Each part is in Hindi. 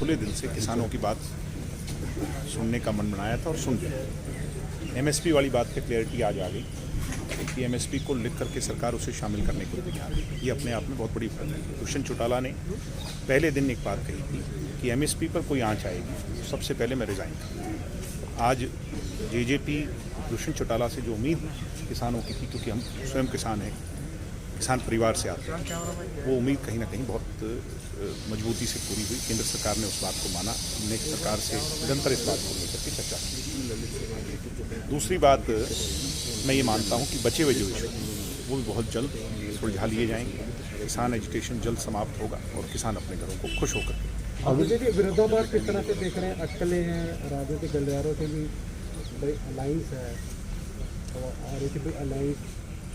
खुले दिल से किसानों की बात सुनने का मन बनाया था और सुन लिया। एमएसपी वाली बात पे क्लैरिटी आज आ गई कि एमएसपी को लिख करके सरकार उसे शामिल करने को तैयार है। ये अपने आप में बहुत बड़ी बात है। दुष्यंत चौटाला ने पहले दिन एक बात कही थी कि एमएसपी पर कोई आंच आएगी तो सबसे पहले मैं रिज़ाइन करूँगा। आज जेजेपी दुष्यंत चौटाला से जो उम्मीद किसानों की थी, क्योंकि हम स्वयं किसान हैं, किसान परिवार से आते हैं, वो उम्मीद कहीं ना कहीं बहुत मजबूती से पूरी हुई। केंद्र सरकार ने उस बात को माना। हमने सरकार से निरंतर इस बात को लेकर के चर्चा की। दूसरी बात, मैं ये मानता हूँ कि बचे हुए जो इशू वो भी बहुत जल्द सुलझा लिए जाएंगे। किसान एजुटेशन जल्द समाप्त होगा और किसान अपने घरों को खुश होकर। अब देखिए विरोधाभास किस तरह से देख रहे हैं, अटकलें हैं, राजनीतिक गलियारों से भी भाई अलाइंस है और एक भी अलाइंस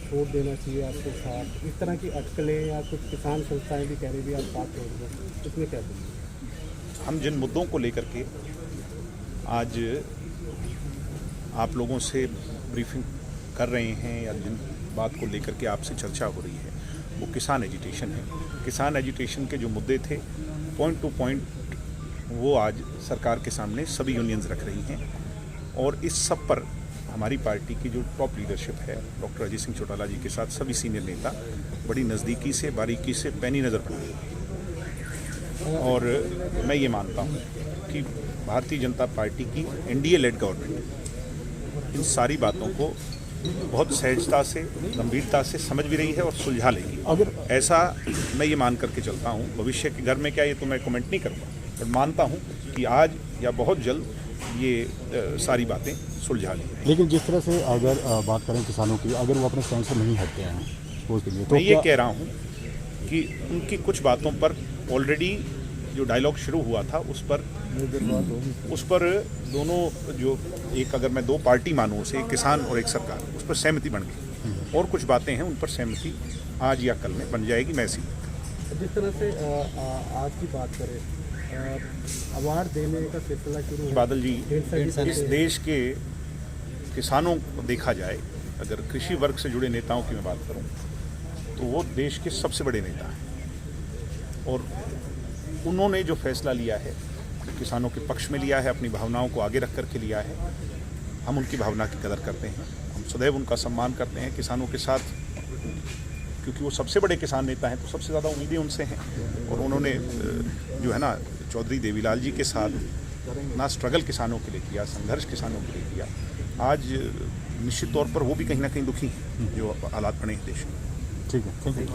छोड़ देना चाहिए आपको साथ, इस तरह की अटकलें या कुछ किसान संस्थाएं भी कह रही भी आप बात छोड़ दो, इसमें क्या देंगे? हम जिन मुद्दों को लेकर के आज आप लोगों से ब्रीफिंग कर रहे हैं या जिन बात को लेकर के आपसे चर्चा हो रही है, वो किसान एजुटेशन है। किसान एजुटेशन के जो मुद्दे थे पॉइंट टू पॉइंट वो आज सरकार के सामने सभी यूनियंस रख रही हैं और इस सब पर हमारी पार्टी की जो टॉप लीडरशिप है, डॉक्टर अजय सिंह चौटाला जी के साथ सभी सीनियर नेता बड़ी नज़दीकी से, बारीकी से, पैनी नज़र बनाए। और मैं ये मानता हूँ कि भारतीय जनता पार्टी की एनडीए लेड गवर्नमेंट इन सारी बातों को बहुत सहजता से, गंभीरता से समझ भी रही है और सुलझा लेगी। अगर ऐसा मैं ये मान करके चलता हूँ, भविष्य के घर में क्या, ये तो मैं कमेंट नहीं करूँगा, पर मानता हूँ कि आज या बहुत जल्द ये सारी बातें सुलझा ली हैं। लेकिन जिस तरह से अगर बात करें किसानों की, अगर वो अपने स्टैंड से नहीं हटते हैं सपोज के लिए, तो मैं ये कह रहा हूँ कि उनकी कुछ बातों पर ऑलरेडी जो डायलॉग शुरू हुआ था उस पर दोनों जो एक, अगर मैं दो पार्टी मानूँ उसे, एक किसान और एक सरकार, उस पर सहमति बन गई और कुछ बातें हैं उन पर सहमति आज या कल में बन जाएगी। मैं ऐसी जिस तरह से आज की बात करें, अवार्ड देने का सिलसिला शुरू है बादल जी, इस देश के किसानों को देखा जाए, अगर कृषि वर्ग से जुड़े नेताओं की मैं बात करूं तो वो देश के सबसे बड़े नेता हैं और उन्होंने जो फैसला लिया है किसानों के पक्ष में लिया है, अपनी भावनाओं को आगे रख करके लिया है। हम उनकी भावना की कदर करते हैं, हम सदैव उनका सम्मान करते हैं किसानों के साथ, क्योंकि वो सबसे बड़े किसान नेता हैं तो सबसे ज़्यादा उम्मीदें उनसे हैं। और उन्होंने जो है ना, चौधरी देवीलाल जी के साथ ना स्ट्रगल किसानों के लिए किया, संघर्ष किसानों के लिए किया। आज निश्चित तौर पर वो भी कहीं ना कहीं दुखी हैं जो हालात बने हैं देश में। ठीक है, थैंक यू।